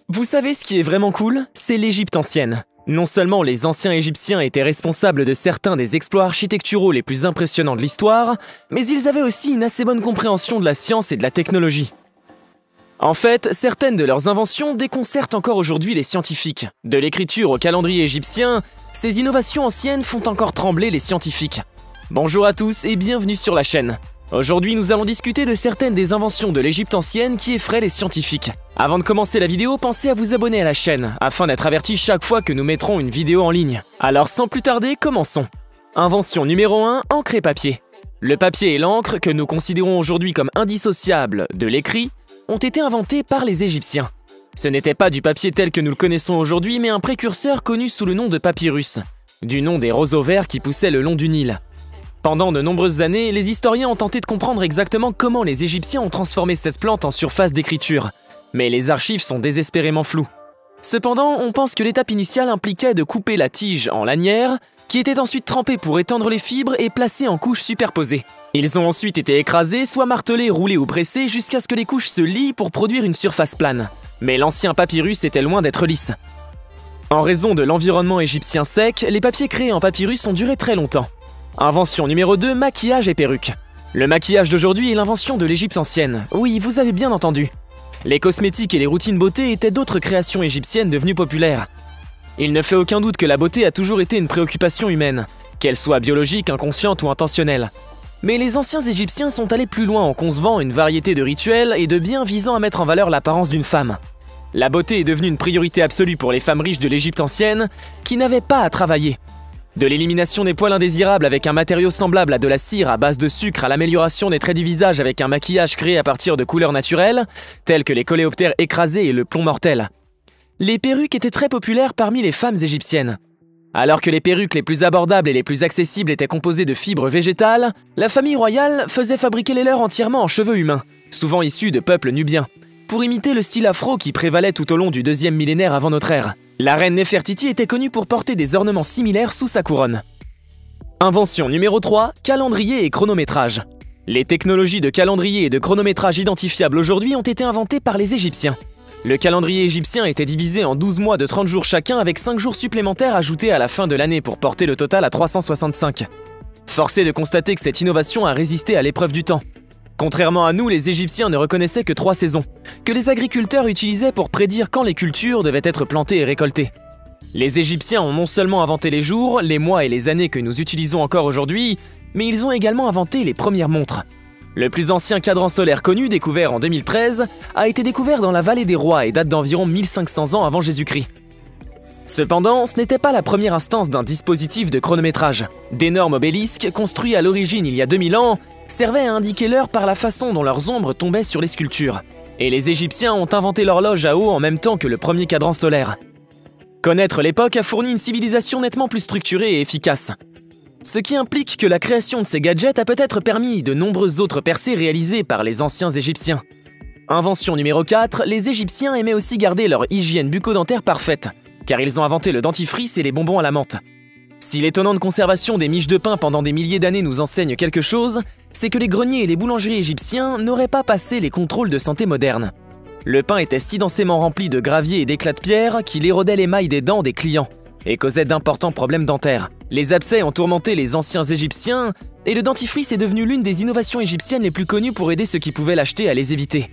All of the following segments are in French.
Vous savez ce qui est vraiment cool? C'est l'Égypte ancienne. Non seulement les anciens Égyptiens étaient responsables de certains des exploits architecturaux les plus impressionnants de l'histoire, mais ils avaient aussi une assez bonne compréhension de la science et de la technologie. En fait, certaines de leurs inventions déconcertent encore aujourd'hui les scientifiques. De l'écriture au calendrier égyptien, ces innovations anciennes font encore trembler les scientifiques. Bonjour à tous et bienvenue sur la chaîne. Aujourd'hui, nous allons discuter de certaines des inventions de l'Égypte ancienne qui effraient les scientifiques. Avant de commencer la vidéo, pensez à vous abonner à la chaîne, afin d'être averti chaque fois que nous mettrons une vidéo en ligne. Alors sans plus tarder, commençons. Invention numéro 1, encre et papier. Le papier et l'encre, que nous considérons aujourd'hui comme indissociables de l'écrit, ont été inventés par les Égyptiens. Ce n'était pas du papier tel que nous le connaissons aujourd'hui, mais un précurseur connu sous le nom de papyrus, du nom des roseaux verts qui poussaient le long du Nil. Pendant de nombreuses années, les historiens ont tenté de comprendre exactement comment les Égyptiens ont transformé cette plante en surface d'écriture, mais les archives sont désespérément floues. Cependant, on pense que l'étape initiale impliquait de couper la tige en lanière, qui était ensuite trempée pour étendre les fibres et placée en couches superposées. Ils ont ensuite été écrasés, soit martelés, roulés ou pressés, jusqu'à ce que les couches se lient pour produire une surface plane. Mais l'ancien papyrus était loin d'être lisse. En raison de l'environnement égyptien sec, les papiers créés en papyrus ont duré très longtemps. Invention numéro 2, maquillage et perruque. Le maquillage d'aujourd'hui est l'invention de l'Égypte ancienne. Oui, vous avez bien entendu. Les cosmétiques et les routines beauté étaient d'autres créations égyptiennes devenues populaires. Il ne fait aucun doute que la beauté a toujours été une préoccupation humaine, qu'elle soit biologique, inconsciente ou intentionnelle. Mais les anciens Égyptiens sont allés plus loin en concevant une variété de rituels et de biens visant à mettre en valeur l'apparence d'une femme. La beauté est devenue une priorité absolue pour les femmes riches de l'Égypte ancienne qui n'avaient pas à travailler. De l'élimination des poils indésirables avec un matériau semblable à de la cire à base de sucre à l'amélioration des traits du visage avec un maquillage créé à partir de couleurs naturelles, telles que les coléoptères écrasés et le plomb mortel. Les perruques étaient très populaires parmi les femmes égyptiennes. Alors que les perruques les plus abordables et les plus accessibles étaient composées de fibres végétales, la famille royale faisait fabriquer les leurs entièrement en cheveux humains, souvent issus de peuples nubiens, pour imiter le style afro qui prévalait tout au long du 2e millénaire avant notre ère. La reine Néfertiti était connue pour porter des ornements similaires sous sa couronne. Invention numéro 3, calendrier et chronométrage. Les technologies de calendrier et de chronométrage identifiables aujourd'hui ont été inventées par les Égyptiens. Le calendrier égyptien était divisé en 12 mois de 30 jours chacun avec 5 jours supplémentaires ajoutés à la fin de l'année pour porter le total à 365. Force est de constater que cette innovation a résisté à l'épreuve du temps. Contrairement à nous, les Égyptiens ne reconnaissaient que 3 saisons, que les agriculteurs utilisaient pour prédire quand les cultures devaient être plantées et récoltées. Les Égyptiens ont non seulement inventé les jours, les mois et les années que nous utilisons encore aujourd'hui, mais ils ont également inventé les premières montres. Le plus ancien cadran solaire connu, découvert en 2013, a été découvert dans la vallée des rois et date d'environ 1500 ans avant Jésus-Christ. Cependant, ce n'était pas la première instance d'un dispositif de chronométrage. D'énormes obélisques, construits à l'origine il y a 2000 ans, servaient à indiquer l'heure par la façon dont leurs ombres tombaient sur les sculptures. Et les Égyptiens ont inventé l'horloge à eau en même temps que le premier cadran solaire. Connaître l'époque a fourni une civilisation nettement plus structurée et efficace. Ce qui implique que la création de ces gadgets a peut-être permis de nombreuses autres percées réalisées par les anciens Égyptiens. Invention numéro 4, les Égyptiens aimaient aussi garder leur hygiène bucco-dentaire parfaite, car ils ont inventé le dentifrice et les bonbons à la menthe. Si l'étonnante conservation des miches de pain pendant des milliers d'années nous enseigne quelque chose, c'est que les greniers et les boulangeries égyptiens n'auraient pas passé les contrôles de santé modernes. Le pain était si densément rempli de gravier et d'éclats de pierre qu'il érodait l'émail des dents des clients et causait d'importants problèmes dentaires. Les abcès ont tourmenté les anciens Égyptiens et le dentifrice est devenu l'une des innovations égyptiennes les plus connues pour aider ceux qui pouvaient l'acheter à les éviter.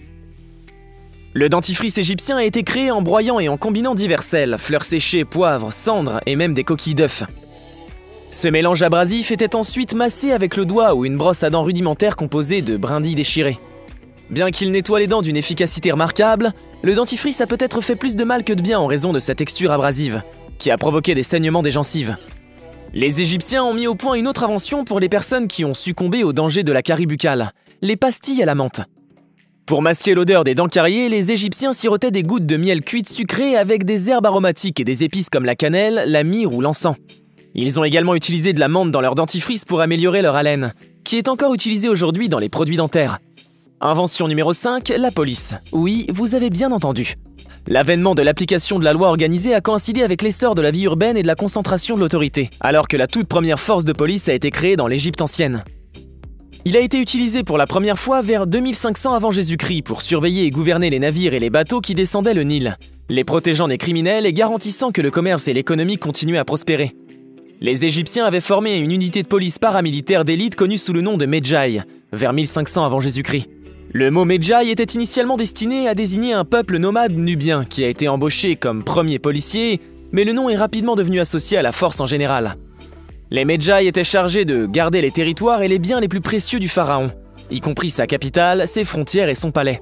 Le dentifrice égyptien a été créé en broyant et en combinant divers sels, fleurs séchées, poivre, cendres et même des coquilles d'œufs. Ce mélange abrasif était ensuite massé avec le doigt ou une brosse à dents rudimentaire composée de brindilles déchirées. Bien qu'il nettoie les dents d'une efficacité remarquable, le dentifrice a peut-être fait plus de mal que de bien en raison de sa texture abrasive, qui a provoqué des saignements des gencives. Les Égyptiens ont mis au point une autre invention pour les personnes qui ont succombé au danger de la carie buccale, les pastilles à la menthe. Pour masquer l'odeur des dents cariées, les Égyptiens sirotaient des gouttes de miel cuite sucré avec des herbes aromatiques et des épices comme la cannelle, la myrrhe ou l'encens. Ils ont également utilisé de la menthe dans leur dentifrice pour améliorer leur haleine, qui est encore utilisée aujourd'hui dans les produits dentaires. Invention numéro 5, la police. Oui, vous avez bien entendu. L'avènement de l'application de la loi organisée a coïncidé avec l'essor de la vie urbaine et de la concentration de l'autorité, alors que la toute première force de police a été créée dans l'Égypte ancienne. Il a été utilisé pour la première fois vers 2500 avant Jésus-Christ pour surveiller et gouverner les navires et les bateaux qui descendaient le Nil, les protégeant des criminels et garantissant que le commerce et l'économie continuaient à prospérer. Les Égyptiens avaient formé une unité de police paramilitaire d'élite connue sous le nom de Medjay, vers 1500 avant Jésus-Christ. Le mot Medjay était initialement destiné à désigner un peuple nomade nubien qui a été embauché comme premier policier, mais le nom est rapidement devenu associé à la force en général. Les Medjay étaient chargés de garder les territoires et les biens les plus précieux du pharaon, y compris sa capitale, ses frontières et son palais.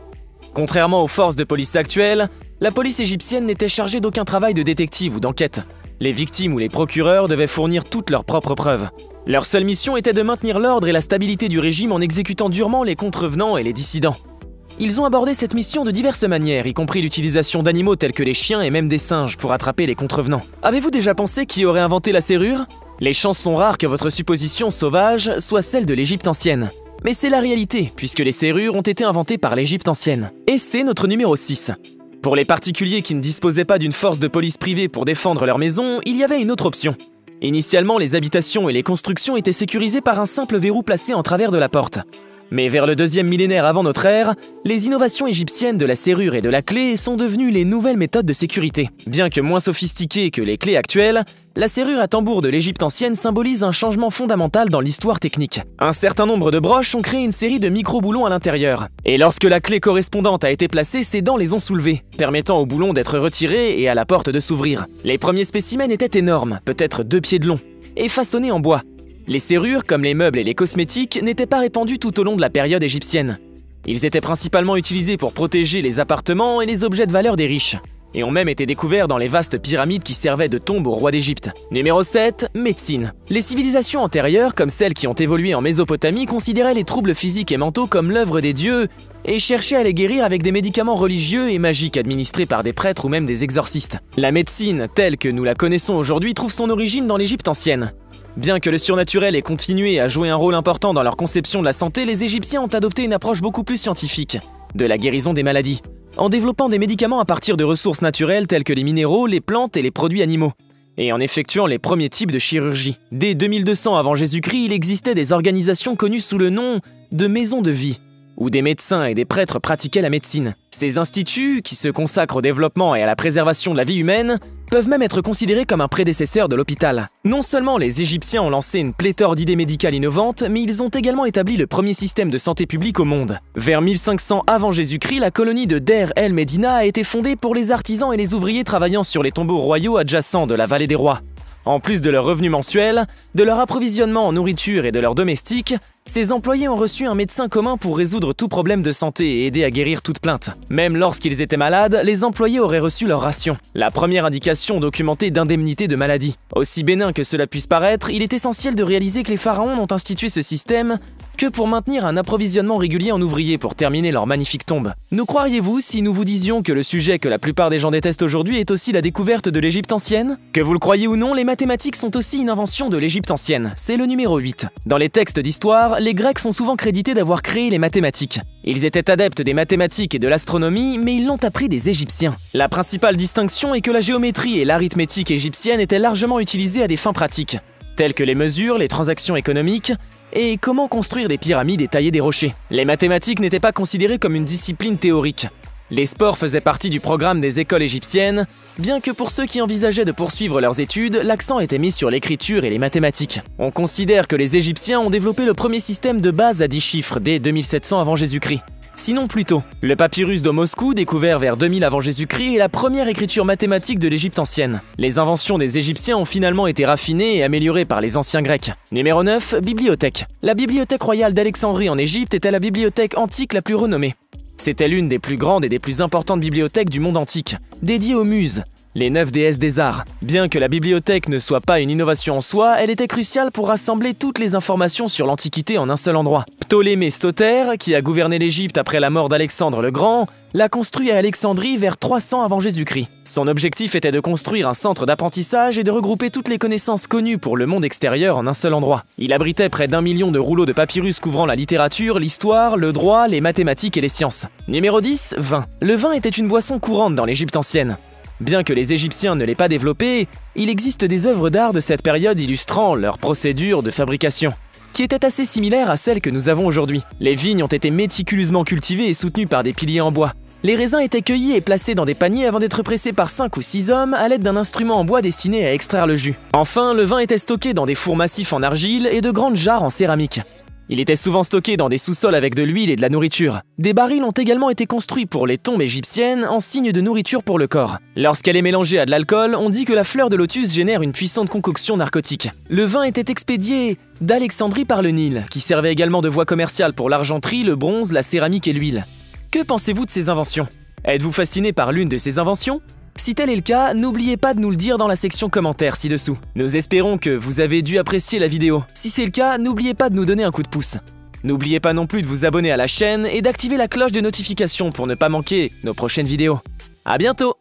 Contrairement aux forces de police actuelles, la police égyptienne n'était chargée d'aucun travail de détective ou d'enquête. Les victimes ou les procureurs devaient fournir toutes leurs propres preuves. Leur seule mission était de maintenir l'ordre et la stabilité du régime en exécutant durement les contrevenants et les dissidents. Ils ont abordé cette mission de diverses manières, y compris l'utilisation d'animaux tels que les chiens et même des singes pour attraper les contrevenants. Avez-vous déjà pensé qui aurait inventé la serrure? Les chances sont rares que votre supposition sauvage soit celle de l'Égypte ancienne. Mais c'est la réalité, puisque les serrures ont été inventées par l'Égypte ancienne. Et c'est notre numéro 6. Pour les particuliers qui ne disposaient pas d'une force de police privée pour défendre leur maison, il y avait une autre option. Initialement, les habitations et les constructions étaient sécurisées par un simple verrou placé en travers de la porte. Mais vers le 2e millénaire avant notre ère, les innovations égyptiennes de la serrure et de la clé sont devenues les nouvelles méthodes de sécurité. Bien que moins sophistiquées que les clés actuelles, la serrure à tambour de l'Égypte ancienne symbolise un changement fondamental dans l'histoire technique. Un certain nombre de broches ont créé une série de micro-boulons à l'intérieur. Et lorsque la clé correspondante a été placée, ses dents les ont soulevées, permettant au boulon d'être retiré et à la porte de s'ouvrir. Les premiers spécimens étaient énormes, peut-être 2 pieds de long, et façonnés en bois. Les serrures, comme les meubles et les cosmétiques, n'étaient pas répandues tout au long de la période égyptienne. Ils étaient principalement utilisés pour protéger les appartements et les objets de valeur des riches, et ont même été découverts dans les vastes pyramides qui servaient de tombe au roi d'Égypte. Numéro 7, médecine. Les civilisations antérieures, comme celles qui ont évolué en Mésopotamie, considéraient les troubles physiques et mentaux comme l'œuvre des dieux et cherchaient à les guérir avec des médicaments religieux et magiques administrés par des prêtres ou même des exorcistes. La médecine, telle que nous la connaissons aujourd'hui, trouve son origine dans l'Égypte ancienne. Bien que le surnaturel ait continué à jouer un rôle important dans leur conception de la santé, les Égyptiens ont adopté une approche beaucoup plus scientifique de la guérison des maladies, en développant des médicaments à partir de ressources naturelles telles que les minéraux, les plantes et les produits animaux, et en effectuant les premiers types de chirurgie. Dès 2200 avant Jésus-Christ, il existait des organisations connues sous le nom de maisons de vie, où des médecins et des prêtres pratiquaient la médecine. Ces instituts, qui se consacrent au développement et à la préservation de la vie humaine, peuvent même être considérés comme un prédécesseur de l'hôpital. Non seulement les Égyptiens ont lancé une pléthore d'idées médicales innovantes, mais ils ont également établi le premier système de santé publique au monde. Vers 1500 avant Jésus-Christ, la colonie de Der El Medina a été fondée pour les artisans et les ouvriers travaillant sur les tombeaux royaux adjacents de la vallée des rois. En plus de leurs revenus mensuels, de leur approvisionnement en nourriture et de leurs domestiques, ces employés ont reçu un médecin commun pour résoudre tout problème de santé et aider à guérir toute plainte. Même lorsqu'ils étaient malades, les employés auraient reçu leur ration, la première indication documentée d'indemnité de maladie. Aussi bénin que cela puisse paraître, il est essentiel de réaliser que les pharaons n'ont institué ce système que pour maintenir un approvisionnement régulier en ouvriers pour terminer leur magnifique tombe. Nous croiriez-vous si nous vous disions que le sujet que la plupart des gens détestent aujourd'hui est aussi la découverte de l'Égypte ancienne? Que vous le croyez ou non, les mathématiques sont aussi une invention de l'Égypte ancienne. C'est le numéro 8. Dans les textes d'histoire, les Grecs sont souvent crédités d'avoir créé les mathématiques. Ils étaient adeptes des mathématiques et de l'astronomie, mais ils l'ont appris des Égyptiens. La principale distinction est que la géométrie et l'arithmétique égyptienne étaient largement utilisées à des fins pratiques, telles que les mesures, les transactions économiques, et comment construire des pyramides et tailler des rochers. Les mathématiques n'étaient pas considérées comme une discipline théorique. Les sports faisaient partie du programme des écoles égyptiennes, bien que pour ceux qui envisageaient de poursuivre leurs études, l'accent était mis sur l'écriture et les mathématiques. On considère que les Égyptiens ont développé le premier système de base à 10 chiffres dès 2700 avant Jésus-Christ. Sinon plus tôt. Le papyrus de Moscou, découvert vers 2000 avant Jésus-Christ, est la première écriture mathématique de l'Égypte ancienne. Les inventions des Égyptiens ont finalement été raffinées et améliorées par les anciens Grecs. Numéro 9, bibliothèque. La bibliothèque royale d'Alexandrie en Égypte était la bibliothèque antique la plus renommée. C'était l'une des plus grandes et des plus importantes bibliothèques du monde antique, dédiée aux muses, les 9 déesses des arts. Bien que la bibliothèque ne soit pas une innovation en soi, elle était cruciale pour rassembler toutes les informations sur l'Antiquité en un seul endroit. Ptolémée Soter, qui a gouverné l'Égypte après la mort d'Alexandre le Grand, l'a construit à Alexandrie vers 300 avant Jésus-Christ. Son objectif était de construire un centre d'apprentissage et de regrouper toutes les connaissances connues pour le monde extérieur en un seul endroit. Il abritait près d'1 million de rouleaux de papyrus couvrant la littérature, l'histoire, le droit, les mathématiques et les sciences. Numéro 10, vin. Le vin était une boisson courante dans l'Égypte ancienne. Bien que les Égyptiens ne l'aient pas développé, il existe des œuvres d'art de cette période illustrant leur procédure de fabrication, qui était assez similaire à celle que nous avons aujourd'hui. Les vignes ont été méticuleusement cultivées et soutenues par des piliers en bois. Les raisins étaient cueillis et placés dans des paniers avant d'être pressés par 5 ou 6 hommes à l'aide d'un instrument en bois destiné à extraire le jus. Enfin, le vin était stocké dans des fours massifs en argile et de grandes jarres en céramique. Il était souvent stocké dans des sous-sols avec de l'huile et de la nourriture. Des barils ont également été construits pour les tombes égyptiennes en signe de nourriture pour le corps. Lorsqu'elle est mélangée à de l'alcool, on dit que la fleur de lotus génère une puissante concoction narcotique. Le vin était expédié d'Alexandrie par le Nil, qui servait également de voie commerciale pour l'argenterie, le bronze, la céramique et l'huile. Que pensez-vous de ces inventions? Êtes-vous fasciné par l'une de ces inventions? Si tel est le cas, n'oubliez pas de nous le dire dans la section commentaires ci-dessous. Nous espérons que vous avez dû apprécier la vidéo. Si c'est le cas, n'oubliez pas de nous donner un coup de pouce. N'oubliez pas non plus de vous abonner à la chaîne et d'activer la cloche de notification pour ne pas manquer nos prochaines vidéos. À bientôt!